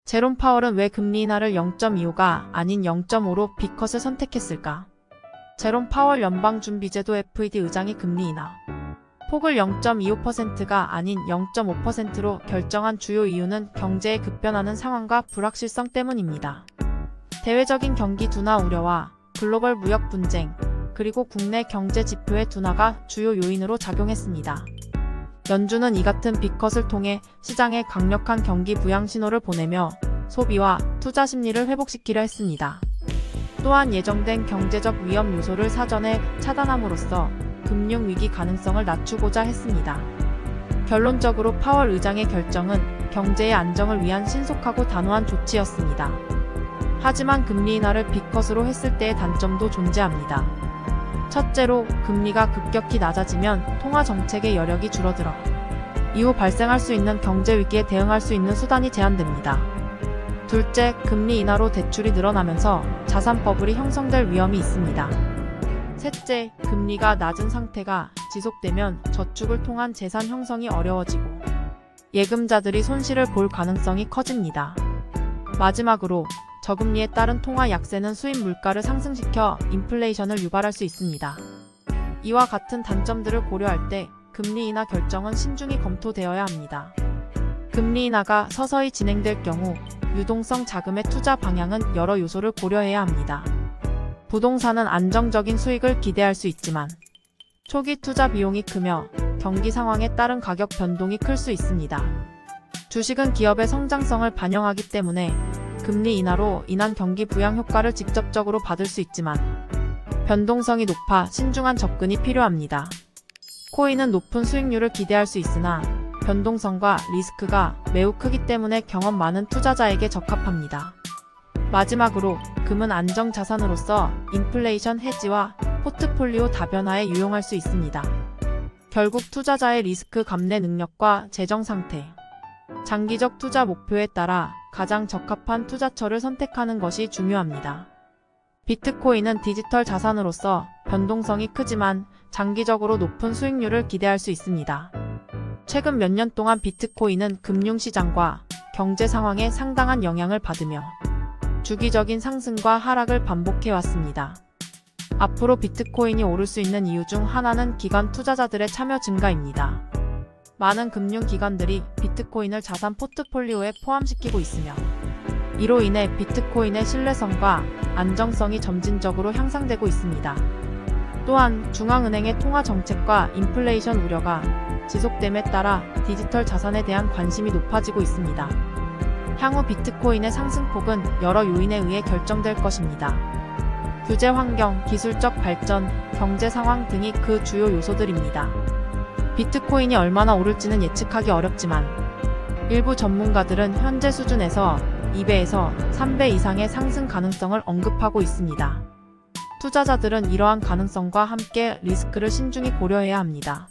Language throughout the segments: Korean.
제롬 파월은 왜 금리 인하를 0.25가 아닌 0.5로 B컷을 선택했을까? 제롬 파월 연방준비제도 FED 의장이 금리 인하 폭을 0.25%가 아닌 0.5%로 결정한 주요 이유는 경제의 급변하는 상황과 불확실성 때문입니다. 대외적인 경기 둔화 우려와 글로벌 무역 분쟁, 그리고 국내 경제 지표의 둔화가 주요 요인으로 작용했습니다. 연준은 이 같은 B컷을 통해 시장에 강력한 경기 부양 신호를 보내며 소비와 투자 심리를 회복시키려 했습니다. 또한 예정된 경제적 위험 요소를 사전에 차단함으로써 금융위기 가능성을 낮추고자 했습니다. 결론적으로 파월 의장의 결정은 경제의 안정을 위한 신속하고 단호한 조치였습니다. 하지만 금리 인하를 B컷으로 했을 때의 단점도 존재합니다. 첫째로, 금리가 급격히 낮아지면 통화 정책의 여력이 줄어들어 이후 발생할 수 있는 경제 위기에 대응할 수 있는 수단이 제한됩니다. 둘째, 금리 인하로 대출이 늘어나면서 자산 버블이 형성될 위험이 있습니다. 셋째, 금리가 낮은 상태가 지속되면 저축을 통한 재산 형성이 어려워지고 예금자들이 손실을 볼 가능성이 커집니다. 마지막으로, 저금리에 따른 통화 약세는 수입 물가를 상승시켜 인플레이션을 유발할 수 있습니다. 이와 같은 단점들을 고려할 때 금리 인하 결정은 신중히 검토되어야 합니다. 금리 인하가 서서히 진행될 경우 유동성 자금의 투자 방향은 여러 요소를 고려해야 합니다. 부동산은 안정적인 수익을 기대할 수 있지만 초기 투자 비용이 크며 경기 상황에 따른 가격 변동이 클 수 있습니다. 주식은 기업의 성장성을 반영하기 때문에 금리 인하로 인한 경기 부양 효과를 직접적으로 받을 수 있지만 변동성이 높아 신중한 접근이 필요합니다. 코인은 높은 수익률을 기대할 수 있으나 변동성과 리스크가 매우 크기 때문에 경험 많은 투자자에게 적합합니다. 마지막으로, 금은 안정자산으로서 인플레이션 해지와 포트폴리오 다변화에 유용할 수 있습니다. 결국 투자자의 리스크 감내 능력과 재정 상태, 장기적 투자 목표에 따라 가장 적합한 투자처를 선택하는 것이 중요합니다. 비트코인은 디지털 자산으로서 변동성이 크지만 장기적으로 높은 수익률을 기대할 수 있습니다. 최근 몇 년 동안 비트코인은 금융시장과 경제 상황에 상당한 영향을 받으며 주기적인 상승과 하락을 반복해왔습니다. 앞으로 비트코인이 오를 수 있는 이유 중 하나는 기관 투자자들의 참여 증가입니다. 많은 금융기관들이 비트코인을 자산 포트폴리오에 포함시키고 있으며 이로 인해 비트코인의 신뢰성과 안정성이 점진적으로 향상되고 있습니다. 또한 중앙은행의 통화 정책과 인플레이션 우려가 지속됨에 따라 디지털 자산에 대한 관심이 높아지고 있습니다. 향후 비트코인의 상승폭은 여러 요인에 의해 결정될 것입니다. 규제 환경, 기술적 발전, 경제 상황 등이 그 주요 요소들입니다. 비트코인이 얼마나 오를지는 예측하기 어렵지만 일부 전문가들은 현재 수준에서 2배에서 3배 이상의 상승 가능성을 언급하고 있습니다. 투자자들은 이러한 가능성과 함께 리스크를 신중히 고려해야 합니다.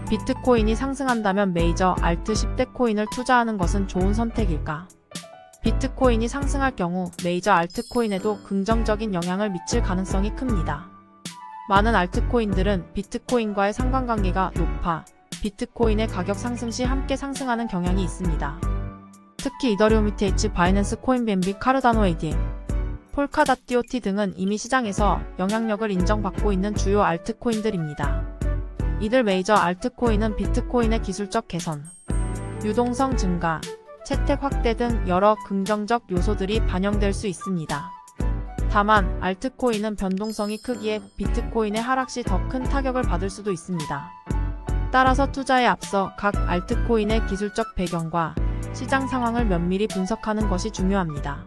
비트코인이 상승한다면 메이저 알트 10대 코인을 투자하는 것은 좋은 선택일까? 비트코인이 상승할 경우 메이저 알트코인에도 긍정적인 영향을 미칠 가능성이 큽니다. 많은 알트코인들은 비트코인과의 상관관계가 높아 비트코인의 가격 상승 시 함께 상승하는 경향이 있습니다. 특히 이더리움 ETH, 바이낸스 코인, BNB, 카르다노 ADM, 폴카닷 DOT 등은 이미 시장에서 영향력을 인정받고 있는 주요 알트코인들입니다. 이들 메이저 알트코인은 비트코인의 기술적 개선, 유동성 증가, 채택 확대 등 여러 긍정적 요소들이 반영될 수 있습니다. 다만 알트코인은 변동성이 크기에 비트코인의 하락 시 더 큰 타격을 받을 수도 있습니다. 따라서 투자에 앞서 각 알트코인의 기술적 배경과 시장 상황을 면밀히 분석하는 것이 중요합니다.